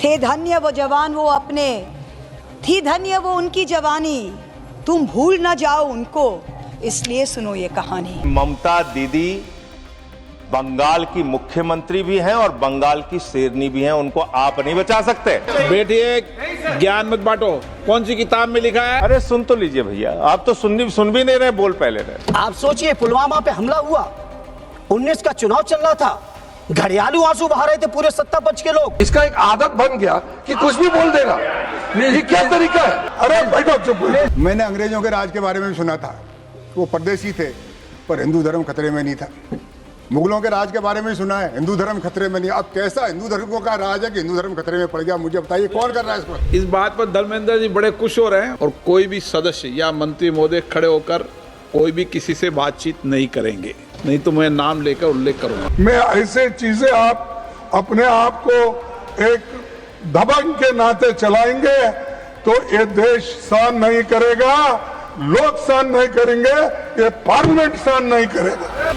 थे धन्य वो जवान वो अपने, थी धन्य वो उनकी जवानी, तुम भूल ना जाओ उनको, इसलिए सुनो ये कहानी। ममता दीदी बंगाल की मुख्यमंत्री भी हैं और बंगाल की शेरनी भी हैं, उनको आप नहीं बचा सकते। बेटिए, ज्ञान मत बांटो, कौन सी किताब में लिखा है? अरे सुन तो लीजिए भैया, आप तो सुन भी नहीं रहे, बोल पहले रहे। आप सोचिए, पुलवामा पे हमला हुआ, 19 का चुनाव चल रहा था, घड़ियालू आंसू बहा रहे थे पूरे सत्ता पक्ष के लोग। इसका एक आदत बन गया कि कुछ भी बोल देगा, ये क्या तरीका है? अरे बैठो चुप। मैंने अंग्रेजों के राज के बारे में सुना था, वो परदेसी थे पर हिंदू धर्म खतरे में नहीं था। मुगलों के राज के बारे में सुना है, हिंदू धर्म खतरे में नहीं। अब कैसा हिंदू धर्म का राज है कि हिंदू धर्म खतरे में पड़ गया? मुझे बताइए, कौन कर रहा है इसको? इस बात पर धर्मेंद्र जी बड़े खुश हो रहे हैं और कोई भी सदस्य या मंत्री महोदय खड़े होकर कोई भी किसी से बातचीत नहीं करेंगे, नहीं तो मैं नाम लेकर उल्लेख करूंगा। मैं ऐसे चीजें आप अपने आप को एक दबंग के नाते चलाएंगे तो ये देश सहन नहीं करेगा, लोग सहन नहीं करेंगे, ये पार्लियामेंट सहन नहीं करेगा।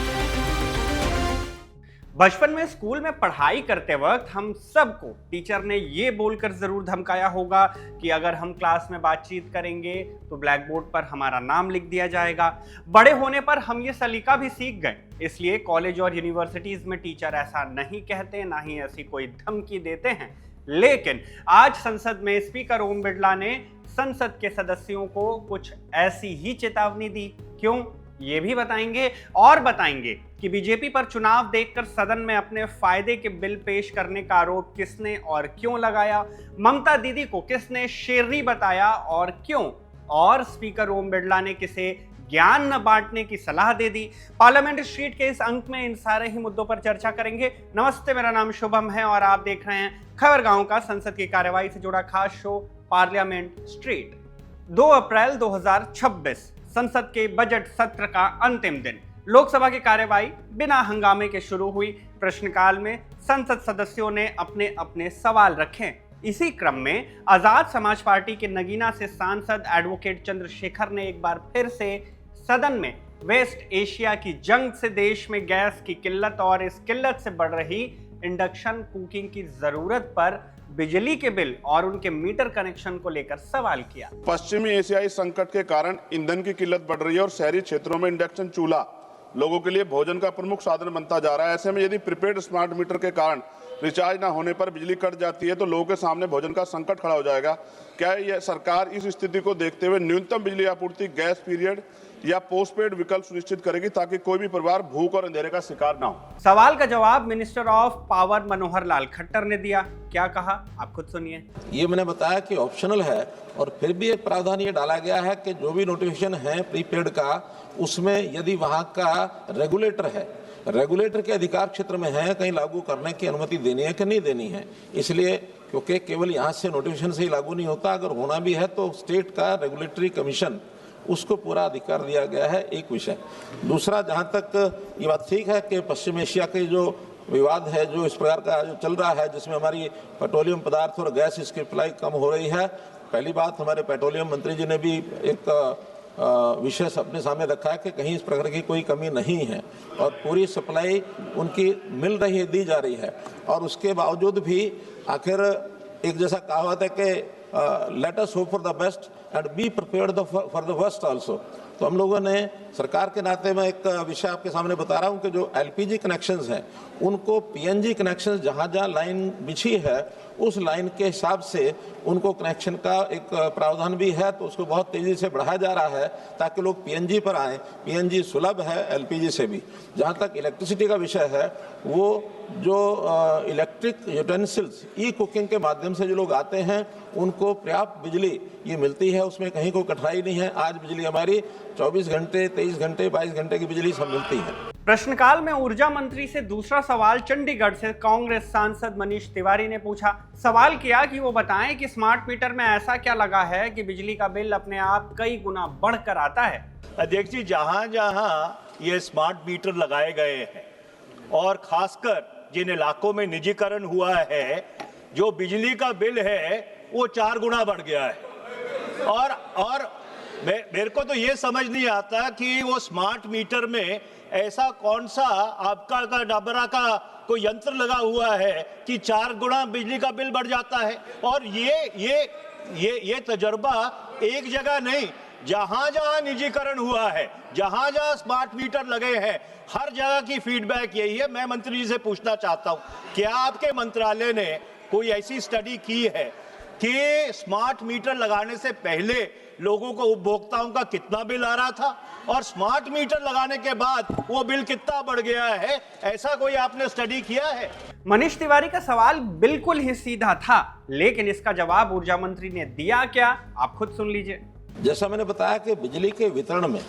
बचपन में स्कूल में पढ़ाई करते वक्त हम सबको टीचर ने ये बोलकर जरूर धमकाया होगा कि अगर हम क्लास में बातचीत करेंगे तो ब्लैक बोर्ड पर हमारा नाम लिख दिया जाएगा। बड़े होने पर हम ये सलीका भी सीख गए, इसलिए कॉलेज और यूनिवर्सिटीज में टीचर ऐसा नहीं कहते, ना ही ऐसी कोई धमकी देते हैं। लेकिन आज संसद में स्पीकर ओम बिरला ने संसद के सदस्यों को कुछ ऐसी ही चेतावनी दी। क्यों, ये भी बताएंगे और बताएंगे कि बीजेपी पर चुनाव देखकर सदन में अपने फायदे के बिल पेश करने का आरोप किसने और क्यों लगाया, ममता दीदी को किसने शेरनी बताया और क्यों, और स्पीकर ओम बिरला ने किसे ज्ञान न बांटने की सलाह दे दी। पार्लियामेंट स्ट्रीट के इस अंक में इन सारे ही मुद्दों पर चर्चा करेंगे। नमस्ते, मेरा नाम शुभम है और आप देख रहे हैं खबर गांव का संसद की कार्यवाही से जुड़ा खास शो पार्लियामेंट स्ट्रीट। 2 अप्रैल 2026 संसद के बजट सत्र का अंतिम दिन। लोकसभा की कार्यवाही बिना हंगामे के शुरू हुई। प्रश्नकाल में संसद सदस्यों ने अपने अपने सवाल रखे। इसी क्रम में आजाद समाज पार्टी के नगीना से सांसद एडवोकेट चंद्रशेखर ने एक बार फिर से सदन में वेस्ट एशिया की जंग से देश में गैस की किल्लत और इस किल्लत से बढ़ रही इंडक्शन कुकिंग की जरूरत पर बिजली के बिल और उनके मीटर कनेक्शन को लेकर सवाल किया। पश्चिमी एशियाई संकट के कारण ईंधन की किल्लत बढ़ रही है और शहरी क्षेत्रों में इंडक्शन चूल्हा लोगों के लिए भोजन का प्रमुख साधन बनता जा रहा है। ऐसे में यदि प्रीपेड स्मार्ट मीटर के कारण रिचार्ज ना होने पर बिजली कट जाती है तो लोगों के सामने भोजन का संकट खड़ा हो जाएगा। क्या यह सरकार इस स्थिति को देखते हुए न्यूनतम बिजली आपूर्ति गैस पीरियड या पोस्टपेड विकल्प सुनिश्चित करेगी ताकि कोई भी परिवार भूख और अंधेरे का शिकार ना हो? सवाल का जवाब minister of power Manohar Lal Khattar ने दिया। क्या कहा, आप खुद सुनिए। ये मैंने बताया कि ऑप्शनल है और फिर भी एक प्रावधान ये डाला गया है कि जो भी नोटिफिकेशन है प्रीपेड का, उसमें यदि वहाँ का रेगुलेटर है, रेगुलेटर के अधिकार क्षेत्र में है, कहीं लागू करने की अनुमति देनी है कि नहीं देनी है। इसलिए क्योंकि केवल यहाँ से नोटिफिकेशन से ही लागू नहीं होता, अगर होना भी है तो स्टेट का रेगुलेटरी कमीशन, उसको पूरा अधिकार दिया गया है। एक विषय। दूसरा, जहाँ तक ये बात ठीक है कि पश्चिम एशिया के जो विवाद है, जो इस प्रकार का जो चल रहा है, जिसमें हमारी पेट्रोलियम पदार्थ और गैस इसकी सप्लाई कम हो रही है, पहली बात हमारे पेट्रोलियम मंत्री जी ने भी एक विषय अपने सामने रखा है कि कहीं इस प्रकार की कोई कमी नहीं है और पूरी सप्लाई उनकी मिल रही है, दी जा रही है। और उसके बावजूद भी आखिर एक जैसा कहावत है कि let us hope for the best and be prepared for the worst also. तो हम लोगों ने सरकार के नाते में एक विषय आपके सामने बता रहा हूं कि जो एलपीजी कनेक्शंस हैं उनको पीएनजी कनेक्शंस जहां जहां लाइन बिछी है उस लाइन के हिसाब से उनको कनेक्शन का एक प्रावधान भी है, तो उसको बहुत तेजी से बढ़ाया जा रहा है ताकि लोग पीएनजी पर आएँ। पीएनजी सुलभ है एलपीजी से भी। जहाँ तक इलेक्ट्रिसिटी का विषय है, वो जो इलेक्ट्रिक यूटेंसिल्स ई कुकिंग के माध्यम से जो लोग आते हैं उनको पर्याप्त बिजली ये मिलती है, उसमें कहीं कोई कठिनाई नहीं है। आज बिजली हमारी 24 घंटे, 23 घंटे, 22 घंटे की बिजली सब मिलती है। प्रश्नकाल में ऊर्जा मंत्री से दूसरा सवाल चंडीगढ़ से कांग्रेस सांसद मनीष तिवारी ने पूछा। सवाल किया कि वो बताएं कि स्मार्ट मीटर में ऐसा क्या लगा है कि बिजली का बिल अपने आप कई गुना बढ़कर आता है। अध्यक्ष जी, जहां जहां ये स्मार्ट मीटर लगाए गए हैं और खासकर जिन इलाकों में निजीकरण हुआ है, जो बिजली का बिल है वो 4 गुना बढ़ गया है। और मेरे को तो ये समझ नहीं आता कि वो स्मार्ट मीटर में ऐसा कौन सा आपका डबरा का कोई यंत्र लगा हुआ है कि 4 गुना बिजली का बिल बढ़ जाता है। और ये तजर्बा एक जगह नहीं, जहां जहां निजीकरण हुआ है, जहां जहां स्मार्ट मीटर लगे हैं, हर जगह की फीडबैक यही है। मैं मंत्री जी से पूछना चाहता हूं, क्या आपके मंत्रालय ने कोई ऐसी स्टडी की है कि स्मार्ट मीटर लगाने से पहले लोगों को, उपभोक्ताओं का कितना बिल आ रहा था और स्मार्ट मीटर लगाने के बाद वो बिल कितना बढ़ गया है? ऐसा कोई आपने स्टडी किया है? मनीष तिवारी का सवाल बिल्कुल ही सीधा था, लेकिन इसका जवाब ऊर्जा मंत्री ने दिया क्या, आप खुद सुन लीजिए। जैसा मैंने बताया कि बिजली के वितरण में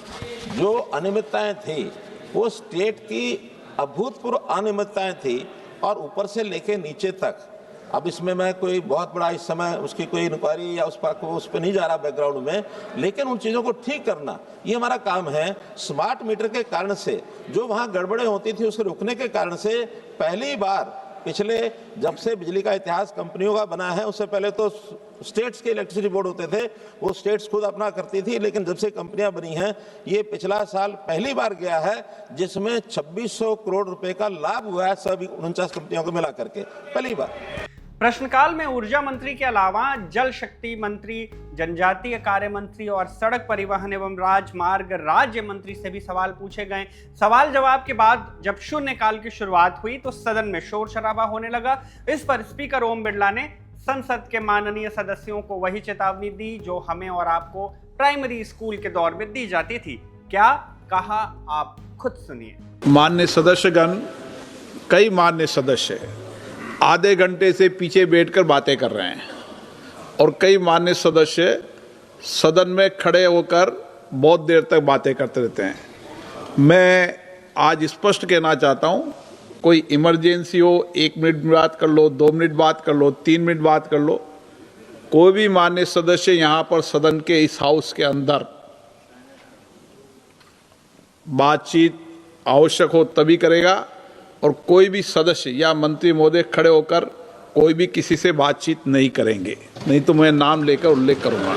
जो अनियमितताएं थी वो स्टेट की अभूतपूर्व अनियमितताएं थी और ऊपर से लेके नीचे तक। अब इसमें मैं कोई बहुत बड़ा इस समय उसकी कोई इंक्वायरी या उस पर नहीं जा रहा बैकग्राउंड में, लेकिन उन चीज़ों को ठीक करना ये हमारा काम है। स्मार्ट मीटर के कारण से जो वहाँ गड़बड़ें होती थी उसके रुकने के कारण से पहली बार पिछले जब से बिजली का इतिहास कंपनियों का बना है, उससे पहले तो स्टेट्स के इलेक्ट्रिसिटी बोर्ड होते थे, वो स्टेट्स खुद अपना करती थी, लेकिन जब से कंपनियां बनी हैं ये पिछला साल पहली बार गया है जिसमें 2600 करोड़ रुपए का लाभ हुआ है सभी 49 कंपनियों को मिला करके, पहली बार। प्रश्नकाल में ऊर्जा मंत्री के अलावा जल शक्ति मंत्री, जनजातीय कार्य मंत्री और सड़क परिवहन एवं राजमार्ग राज्य मंत्री से भी सवाल पूछे गए। सवाल जवाब के बाद जब शून्यकाल की शुरुआत हुई तो सदन में शोर शराबा होने लगा। इस पर स्पीकर ओम बिरला ने संसद के माननीय सदस्यों को वही चेतावनी दी जो हमें और आपको प्राइमरी स्कूल के दौर में दी जाती थी। क्या कहा, आप खुद सुनिए। माननीय सदस्यगण, कई माननीय सदस्य आधे घंटे से पीछे बैठकर बातें कर रहे हैं और कई माननीय सदस्य सदन में खड़े होकर बहुत देर तक बातें करते रहते हैं। मैं आज स्पष्ट कहना चाहता हूं, कोई इमरजेंसी हो 1 मिनट बात कर लो, 2 मिनट बात कर लो, 3 मिनट बात कर लो, कोई भी माननीय सदस्य यहां पर सदन के इस हाउस के अंदर बातचीत आवश्यक हो तभी करेगा और कोई भी सदस्य या मंत्री महोदय खड़े होकर कोई भी किसी से बातचीत नहीं करेंगे, नहीं तो मैं नाम लेकर उल्लेख करूंगा।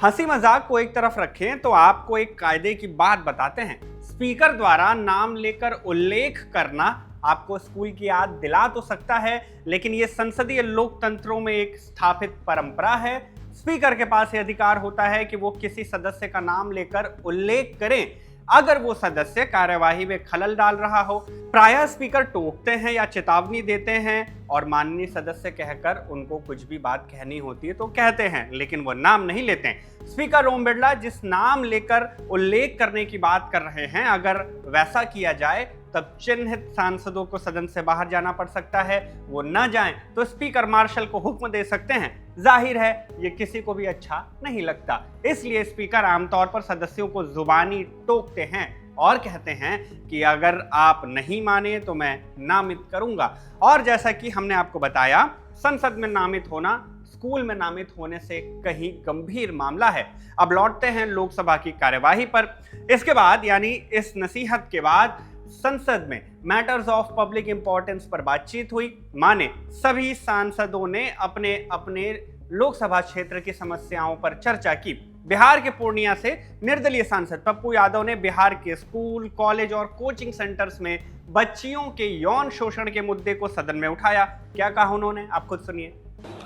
हंसी मजाक को एक तरफ रखें तो आपको एक कायदे की बात बताते हैं। स्पीकर द्वारा नाम लेकर उल्लेख करना आपको स्कूल की याद दिला तो सकता है, लेकिन यह संसदीय लोकतंत्रों में एक स्थापित परंपरा है। स्पीकर के पास यह अधिकार होता है कि वो किसी सदस्य का नाम लेकर उल्लेख करें अगर वो सदस्य कार्यवाही में खलल डाल रहा हो। प्रायः स्पीकर टोकते हैं या चेतावनी देते हैं और माननीय सदस्य कहकर उनको कुछ भी बात कहनी होती है तो कहते हैं, लेकिन वो नाम नहीं लेते हैं। स्पीकर ओम बिरला जिस नाम लेकर उल्लेख करने की बात कर रहे हैं, अगर वैसा किया जाए तब चिन्हित सांसदों को सदन से बाहर जाना पड़ सकता है। वो न जाएं तो स्पीकर मार्शल को हुक्म दे सकते हैं। जाहिर है ये किसी को भी अच्छा नहीं लगता, इसलिए स्पीकर आमतौर पर सदस्यों को जुबानी टोकते हैं और कहते हैं कि अगर आप नहीं माने तो मैं नामित करूंगा। और जैसा कि हमने आपको बताया, संसद में नामित होना स्कूल में नामित होने से कहीं गंभीर मामला है। अब लौटते हैं लोकसभा की कार्यवाही पर। इसके बाद यानी इस नसीहत के बाद संसद में मैटर्स ऑफ पब्लिक इंपॉर्टेंस पर बातचीत हुई। माने सभी सांसदों ने अपने अपने लोकसभा क्षेत्र की समस्याओं पर चर्चा की। बिहार के पूर्णिया से निर्दलीय सांसद पप्पू यादव ने बिहार के स्कूल, कॉलेज और कोचिंग सेंटर्स में बच्चियों के यौन शोषण के मुद्दे को सदन में उठाया। क्या कहा उन्होंने, आप खुद सुनिए।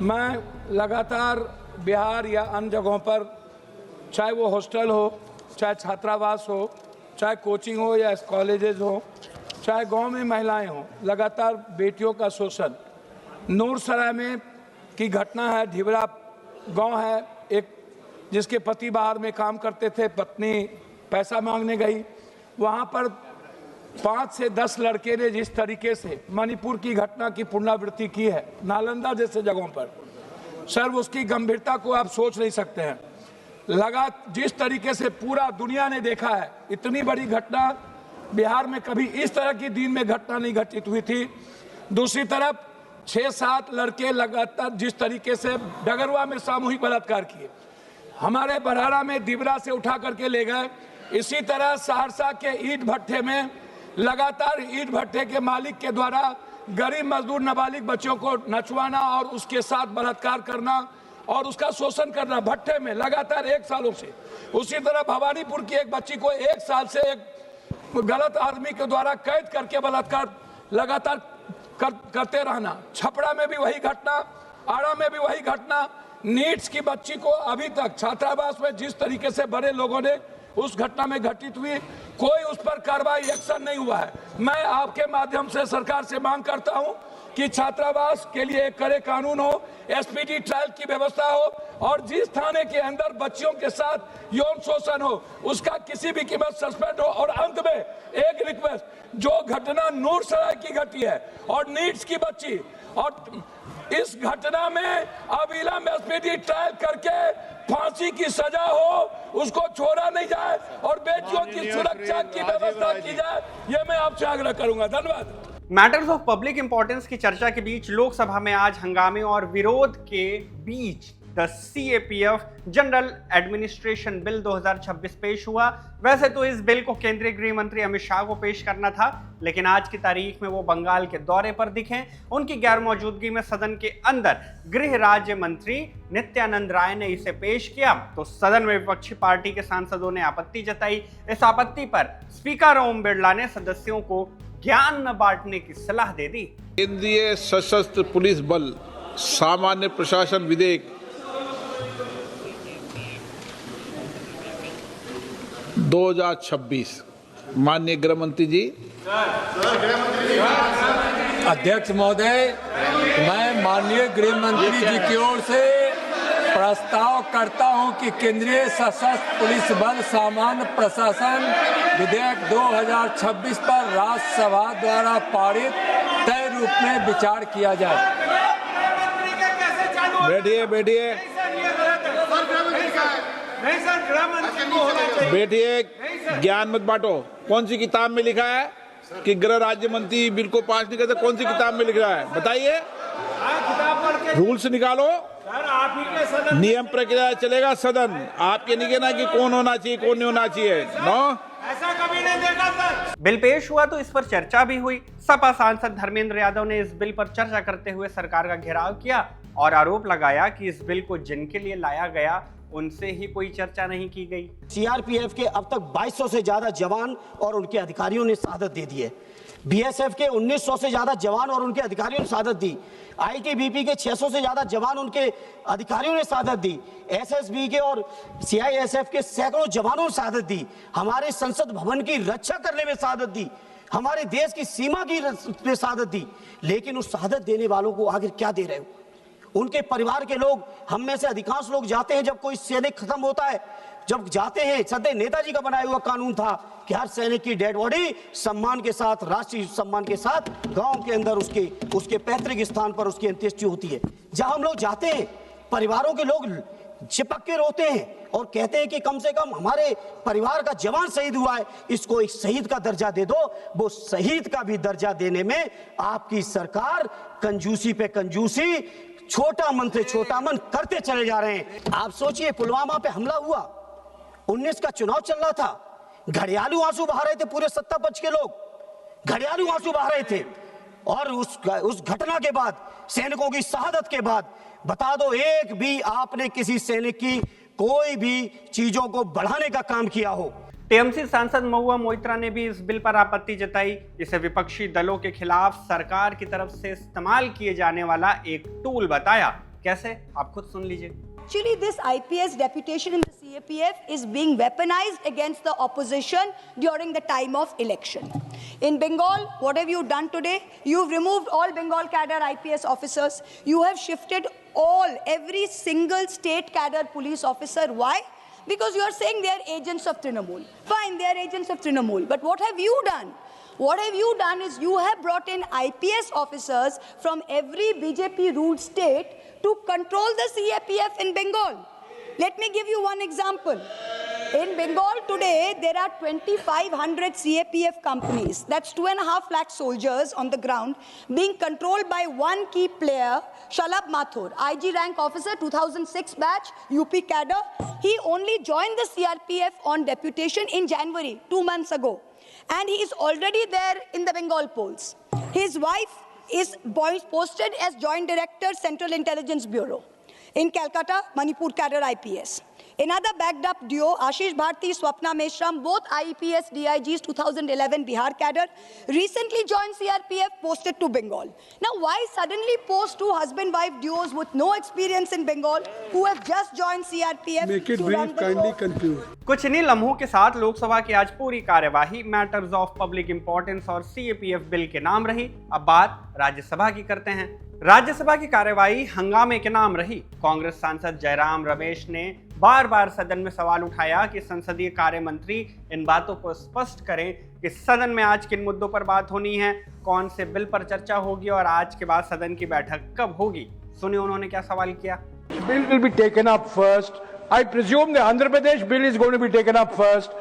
मैं लगातार बिहार या अन्य जगहों पर, चाहे वो हॉस्टल हो, चाहे छात्रावास हो, चाहे कोचिंग हो या कॉलेजेस हो, चाहे गांव में महिलाएं हों, लगातार बेटियों का शोषण। नूरसराय में की घटना है, ढिबरा गांव है, एक जिसके पति बाहर में काम करते थे, पत्नी पैसा मांगने गई, वहां पर 5 से 10 लड़के ने जिस तरीके से मणिपुर की घटना की पुनरावृत्ति की है, नालंदा जैसे जगहों पर, सर उसकी गंभीरता को आप सोच नहीं सकते हैं। जिस तरीके से पूरा दुनिया ने देखा है, इतनी बड़ी घटना बिहार में कभी इस तरह की दिन में घटना नहीं घटित हुई थी। दूसरी तरफ 6-7 लड़के लगातार जिस तरीके से डगरवा में सामूहिक बलात्कार किए, हमारे बरहारा में दिबरा से उठा करके ले गए। इसी तरह सहरसा के ईंट भट्ठे में लगातार ईंट भट्ठे के मालिक के द्वारा गरीब मजदूर नाबालिग बच्चों को नचवाना और उसके साथ बलात्कार करना और उसका शोषण करना भट्ठे में लगातार 1 सालों से। उसी तरह भवानीपुर की एक बच्ची को 1 साल से एक गलत आदमी के द्वारा कैद करके बलात्कार लगातार करते रहना। छपरा में भी वही घटना, आड़ा में भी वही घटना। नीट्स की बच्ची को अभी तक छात्रावास में जिस तरीके से बड़े लोगों ने उस घटना में घटित हुई, कोई उस पर कार्रवाई एक्शन नहीं हुआ है। मैं आपके माध्यम से सरकार से मांग करता हूं कि छात्रावास के लिए एक कड़े कानून हो, एसपीटी ट्रायल की व्यवस्था हो, और जिस थाने के अंदर बच्चियों के साथ यौन शोषण हो उसका किसी भी कीमत सस्पेंड हो। और अंत में एक रिक्वेस्ट, जो घटना नूरसराय की घटी है और नीट्स की बच्ची, और इस घटना में अविलंब एसपीटी ट्रायल करके फांसी की सजा हो, उसको छोड़ा नहीं जाए और बेटियों की सुरक्षा की व्यवस्था की जाए, ये मैं आपसे आग्रह करूंगा। धन्यवाद। मैटर्स ऑफ पब्लिक इंपॉर्टेंस की चर्चा के बीच लोकसभा में आज हंगामे और विरोध के बीच the CAPF general administration bill 2026 पेश हुआ। वैसे तो इस बिल को केंद्रीय गृह मंत्री अमित शाह को पेश करना था, लेकिन आज की तारीख में वो बंगाल के दौरे पर दिखे। उनकी गैर मौजूदगी में सदन के अंदर गृह राज्य मंत्री नित्यानंद राय ने इसे पेश किया तो सदन में विपक्षी पार्टी के सांसदों ने आपत्ति जताई। इस आपत्ति पर स्पीकर ओम बिरला ने सदस्यों को ज्ञान न बांटने की सलाह दे दी। केंद्रीय सशस्त्र पुलिस बल सामान्य प्रशासन विधेयक 2026, माननीय गृह मंत्री जी। अध्यक्ष महोदय, मैं माननीय गृह मंत्री जी की ओर से प्रस्ताव करता हूं कि केंद्रीय सशस्त्र पुलिस बल सामान्य प्रशासन विधेयक 2026 पर राज्यसभा द्वारा पारित तय रूप में विचार किया जाए। बैठिए बैठिए, ज्ञान मत बांटो। कौन सी किताब में लिखा है कि गृह राज्य मंत्री बिल को पास नहीं करते? कौन सी किताब में लिख रहा है बताइए? रूल्स निकालो, नियम प्रक्रिया चलेगा सदन। आपके नहीं कहना कि कौन होना चाहिए कौन नहीं होना चाहिए। नो, ऐसा कभी नहीं देखा सर। बिल पेश हुआ तो इस पर चर्चा भी हुई। सपा सांसद धर्मेंद्र यादव ने इस बिल पर चर्चा करते हुए सरकार का घेराव किया और आरोप लगाया कि इस बिल को जिनके लिए लाया गया उनसे ही कोई चर्चा नहीं की गई। सीआरपीएफ के अब तक 2200 से ज्यादा जवान और उनके अधिकारियों ने शहादत दे दी है। बीएसएफ के 1900 से ज्यादा जवान और उनके अधिकारियों ने शहादत दी। आईटीबीपी के 600 से ज्यादा जवान उनके अधिकारियों ने शहादत दी। एसएसबी के और सीआईएसएफ के सैकड़ों जवानों ने शहादत दी। हमारे संसद भवन की रक्षा करने में शहादत दी, हमारे देश की सीमा की शहादत दी। लेकिन उस शहादत देने वालों को आखिर क्या दे रहे हो? उनके परिवार के लोग, हम में से अधिकांश लोग जाते हैं जब कोई सैनिक खत्म होता है, जब जाते हैं, सदैव नेताजी का बनाया हुआ कानून था कि हर सैनिक की डेड बॉडी सम्मान के साथ, राष्ट्रीय सम्मान के साथ गांव के अंदर उसके पैतृक स्थान पर उसकी अंत्येष्टि होती है। जहां हम लोग जाते हैं, परिवारों के लोग चिपक के रोते हैं और कहते हैं कि कम से कम हमारे परिवार का जवान शहीद हुआ है, इसको एक शहीद का दर्जा दे दो। वो शहीद का भी दर्जा देने में आपकी सरकार कंजूसी पे कंजूसी, छोटा मन से छोटा मन करते चले जा रहे हैं। आप सोचिए, पुलवामा पे हमला हुआ, 19 का चुनाव चल रहा था, घड़ियालू आंसू बहा रहे थे पूरे सत्ता पक्ष के लोग, घड़ियालू आंसू बहा रहे थे। और उस घटना के बाद, सैनिकों की शहादत के बाद, बता दो एक भी आपने किसी सैनिक की कोई भी चीजों को बढ़ाने का काम किया हो? टीएमसी सांसद महुआ मोइत्रा ने भी इस बिल पर आपत्ति जताई। इसे विपक्षी दलों के खिलाफ सरकार की तरफ से इस्तेमाल किए जाने वाला एक टूल बताया। कैसे, आप खुद सुन लीजिए। Actually, this IPS deputation in the CAPF is being weaponized against the opposition during the time of election. In Bengal, what have you done today? You've removed all Bengal cadre IPS officers. You have shifted every single state cadre police officer. Why? Because you are saying they are agents of Trinamool. Fine, they are agents of Trinamool. But what have you done? What have you done is you have brought in IPS officers from every BJP-ruled state to control the CAPF in Bengal. Let me give you one example. In Bengal today, there are 2,500 CAPF companies. That's 2.5 lakh soldiers on the ground being controlled by one key player, Shalabh Mathur, IG rank officer, 2006 batch, UP cadre. He only joined the CRPF on deputation in January, 2 months ago. And he is already there in the Bengal polls. His wife is posted as Joint Director, Central Intelligence Bureau. In Calcutta, Manipur cadre IPS. Another backed up duo, Ashish Bharti, Swapna Meshram, both IPS DIGs 2011 Bihar cadre, recently joined CRPF, posted to Bengal. Now, why suddenly post two husband-wife duos with no experience in Bengal who have just joined CRPF? Make it to run brief, the kindly show? conclude. कुछ इन्हीं लम्हों के साथ लोकसभा की आज पूरी कार्यवाही matters of public importance और सीएपीएफ बिल के नाम रही। अब बात राज्यसभा की करते हैं। राज्यसभा की कार्यवाही हंगामे के नाम रही। कांग्रेस सांसद जयराम रमेश ने बार बार सदन में सवाल उठाया कि संसदीय कार्य मंत्री इन बातों को स्पष्ट करें कि सदन में आज किन मुद्दों पर बात होनी है, कौन से बिल पर चर्चा होगी और आज के बाद सदन की बैठक कब होगी। सुनिए उन्होंने क्या सवाल किया। Bill will be taken up first. I presume the Andhra Pradesh bill is going to be taken up first.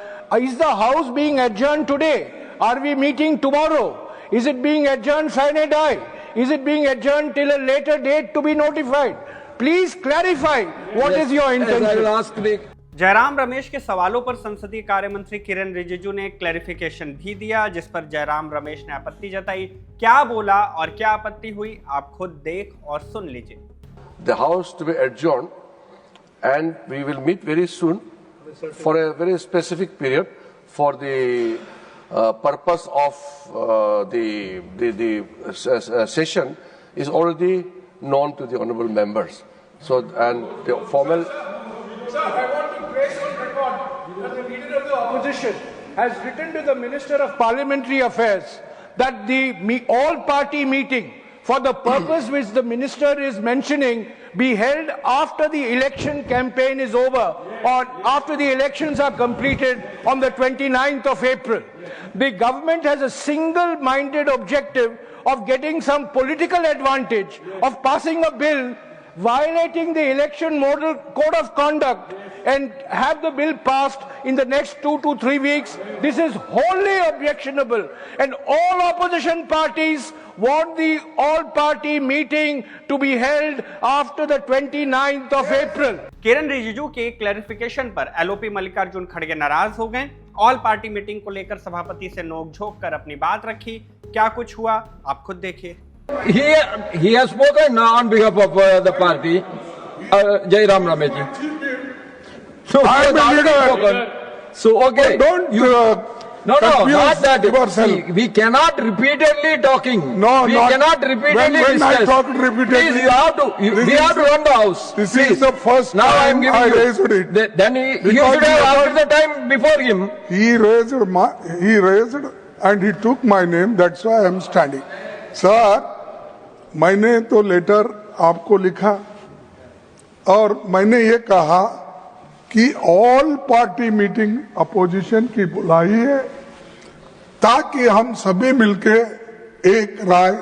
Is the House being adjourned today? Are we meeting tomorrow? Is it being adjourned sine die? Is it being adjourned till a later date to be notified? Please clarify what is your intention. Jairam Ramesh के सवालों पर संसदीय कार्य मंत्री किरण रिजिजू ने clarification भी दिया, जिस पर जयराम रमेश ने आपत्ति जताई। क्या बोला और क्या आपत्ति हुई, आप खुद देख और सुन लीजिए। The House to be adjourned, and we will meet very soon for a very specific period for the purpose of the session is already known to the honourable members. So, and the formal. Sir, I want to place on record that the leader of the opposition has written to the Minister of Parliamentary Affairs that the all-party meeting for the purpose which the minister is mentioning be held after the election campaign is over or after the elections are completed on the 29th of April. The government has a single-minded objective of getting some political advantage of passing a bill violating the election model code of conduct and have the bill passed in the next 2 to 3 weeks. This is wholly objectionable, and all opposition parties want the all-party meeting to be held after the 29th of April. किरण रिजिजू के clarification पर LOP Mallikarjun खड़गे नाराज हो गए। All party meeting को लेकर सभापति से नोक-झोंक कर अपनी बात रखी। क्या कुछ हुआ, आप खुद देखिए। He has spoken on behalf of the party, Jairam Ramesh. So I will So okay, don't not that. See, we cannot repeatedly talking. We cannot repeatedly when discuss. I talked repeatedly, Please, we have to run the house. This Please. is the first now I am time giving I you. raised it. Then he should have asked the time before him. He raised and he took my name. That's why I am standing. Sir, मैंने तो letter आपको लिखा और मैंने ये कहा कि all party meeting opposition की बुलाई है ताकि हम सभी मिलके एक राय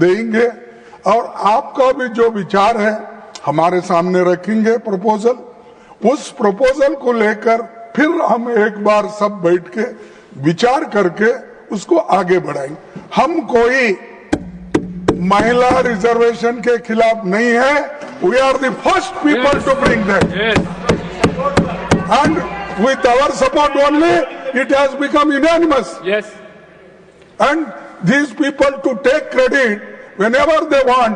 देंगे और आपका भी जो विचार है हमारे सामने रखेंगे प्रपोजल। उस प्रपोजल को लेकर फिर हम एक बार सब बैठ के विचार करके उसको आगे बढ़ाएंगे। हम कोई महिला रिजर्वेशन के खिलाफ नहीं है। We are the first people to bring that end with our support only it has become unanimous and these people to take credit whenever they want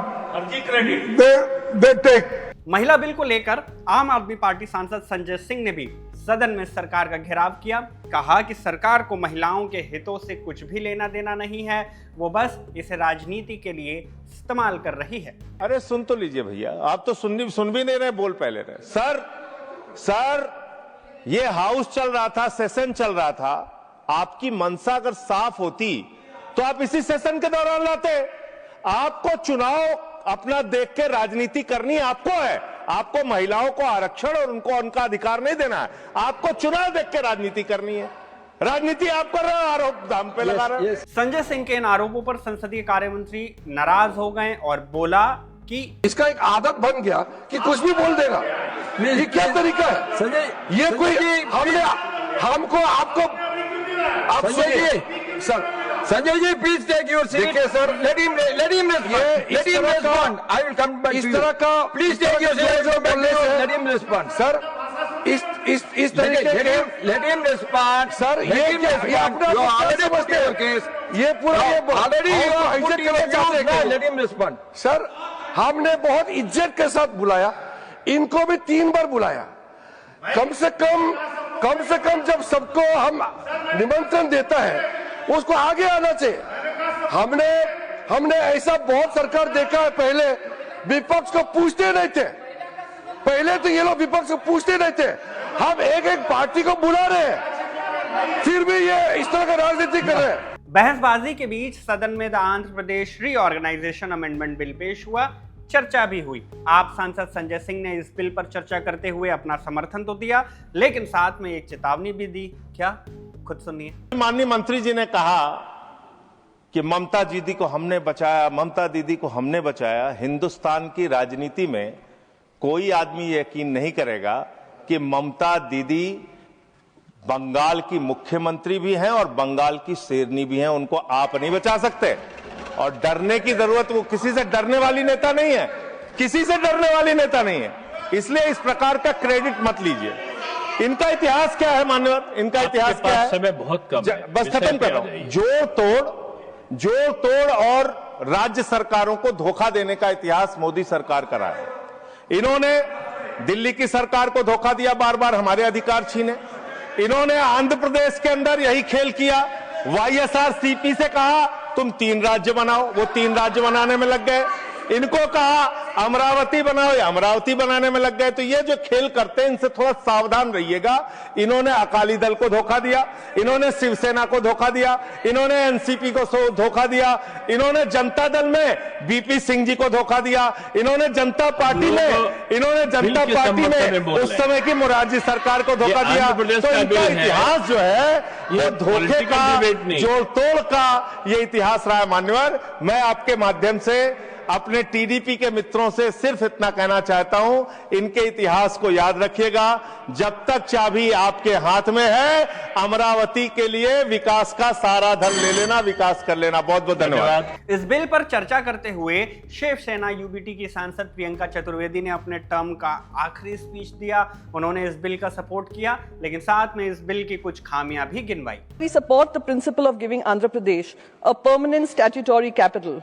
they take. महिला बिल को लेकर आम आदमी पार्टी सांसद संजय सिंह ने भी सदन में सरकार का घेराव किया। कहा कि सरकार को महिलाओं के हितों से कुछ भी लेना देना नहीं है, वो बस इसे राजनीति के लिए इस्तेमाल कर रही है। अरे सुन तो लीजिए भैया, आप तो सुन भी नहीं रहे, बोल पहले रहे। सर ये हाउस चल रहा था, सेशन चल रहा था। आपकी मंशा अगर साफ होती तो आप इसी सेशन के दौरान लाते। आपको चुनाव अपना देख के राजनीति करनी आपको है। आपको महिलाओं को आरक्षण और उनको उनका अधिकार नहीं देना है। आपको चुनाव देख के राजनीति करनी है। राजनीति आप कर रहे हो, आरोप दाम पे लगा रहे हो। संजय सिंह के इन आरोपों पर संसदीय कार्य मंत्री नाराज हो गए और बोला कि इसका एक आदत बन गया कि कुछ भी बोल देगा। ये क्या तरीका है संजय? ये कोई हमको आपको आप सुनिए Sanjay ji, please take your seat. देखिए sir, let him respond. I will come back to you. इस तरह का please take your seat. Let him respond. Sir इस तरीके let him respond. सर ये अपना ये पूरा let him respond. सर हमने बहुत इज्जत के साथ बुलाया, इनको भी 3 बार बुलाया। कम से कम जब सबको हम निमंत्रण देता है उसको आगे आना चाहिए। हमने ऐसा बहुत सरकार देखा है, पहले विपक्ष को पूछते नहीं थे, पहले तो ये लोग विपक्ष को पूछते नहीं थे, हम एक एक पार्टी को बुला रहे हैं, फिर भी ये इस तरह का राजनीति कर रहे हैं। बहसबाजी के बीच सदन में the Andhra Pradesh reorganisation amendment bill पेश हुआ, चर्चा भी हुई। आप सांसद संजय सिंह ने इस बिल पर चर्चा करते हुए अपना समर्थन तो दिया, लेकिन साथ में एक चेतावनी भी दी। क्या, खुद सुनिए। माननीय मंत्री जी ने कहा कि ममता दीदी को हमने बचाया, ममता दीदी को हमने बचाया। हिंदुस्तान की राजनीति में कोई आदमी यकीन नहीं करेगा कि ममता दीदी बंगाल की मुख्यमंत्री भी हैं और बंगाल की शेरनी भी हैं, उनको आप नहीं बचा सकते। और डरने की जरूरत, वो किसी से डरने वाली नेता नहीं है, किसी से डरने वाली नेता नहीं है, इसलिए इस प्रकार का क्रेडिट मत लीजिए। इनका इतिहास क्या है मान्यवर, इनका इतिहास क्या है? समय बहुत कम है, बस खत्म कर रहा हूं। जोड़ तोड़ और राज्य सरकारों को धोखा देने का इतिहास मोदी सरकार का रहा है। इन्होंने दिल्ली की सरकार को धोखा दिया, बार बार हमारे अधिकार छीने। इन्होंने आंध्र प्रदेश के अंदर यही खेल किया, वाईएसआरसीपी से कहा तुम 3 राज्य बनाओ, वो 3 राज्य बनाने में लग गए। इनको कहा अमरावती बनाओ, या अमरावती बनाने में लग गए। तो ये जो खेल करते हैं इनसे थोड़ा सावधान रहिएगा। इन्होंने अकाली दल को धोखा दिया, इन्होंने शिवसेना को धोखा दिया, इन्होंने एनसीपी को धोखा दिया, इन्होंने जनता दल में बीपी सिंह जी को धोखा दिया, इन्होंने जनता पार्टी में उस समय की मोरारजी सरकार को धोखा दिया। तो इनका इतिहास जो है ये धोखे का, जोड़ तोड़ का ये इतिहास रहा है। मान्यवर, मैं आपके माध्यम से अपने टीडीपी के मित्रों से सिर्फ इतना कहना चाहता हूं, इनके इतिहास को याद रखिएगा। जब तक चाबी आपके हाथ में है, अमरावती के लिए विकास का सारा धन ले लेना, विकास कर लेना। बहुत बहुत धन्यवाद। इस बिल पर चर्चा करते हुए शिवसेना यूबीटी की सांसद प्रियंका चतुर्वेदी ने अपने टर्म का आखिरी स्पीच दिया। उन्होंने इस बिल का सपोर्ट किया, लेकिन साथ में इस बिल की कुछ खामियां भी गिनवाई। We support the principle of giving Andhra Pradesh a permanent statutory capital.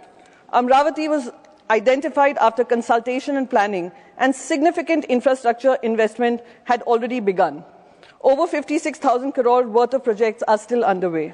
Amravati was identified after consultation and planning, and significant infrastructure investment had already begun. Over 56,000 crore worth of projects are still underway.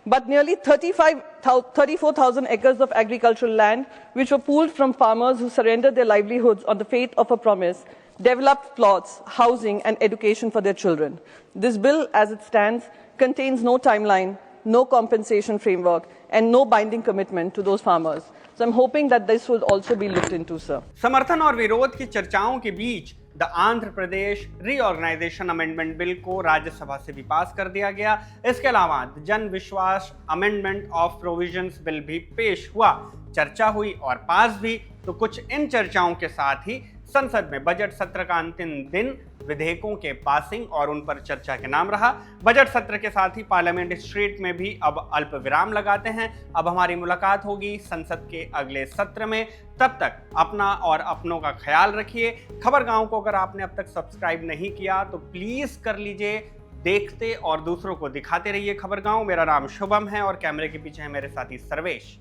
But nearly 34,000 acres of agricultural land, which were pooled from farmers who surrendered their livelihoods on the faith of a promise, developed plots, housing and education for their children. This bill, as it stands, contains no timeline, no compensation framework, and no binding commitment to those farmers. So I'm hoping that this will also be looked into, sir. समर्थन और विरोध की चर्चाओं के बीच the Andhra Pradesh reorganisation amendment bill को राज्यसभा से भी पास कर दिया गया। इसके अलावा जन विश्वास अमेंडमेंट ऑफ प्रोविजंस बिल भी पेश हुआ, चर्चा हुई और पास भी। तो कुछ इन चर्चाओं के साथ ही संसद में बजट सत्र का अंतिम दिन विधेयकों के पासिंग और उन पर चर्चा के नाम रहा। बजट सत्र के साथ ही पार्लियामेंट स्ट्रीट में भी अब अल्प विराम लगाते हैं। अब हमारी मुलाकात होगी संसद के अगले सत्र में। तब तक अपना और अपनों का ख्याल रखिए। खबर गांव को अगर आपने अब तक सब्सक्राइब नहीं किया तो प्लीज कर लीजिए। देखते और दूसरों को दिखाते रहिए खबर गांव। मेरा नाम शुभम है और कैमरे के पीछे है मेरे साथी सर्वेश।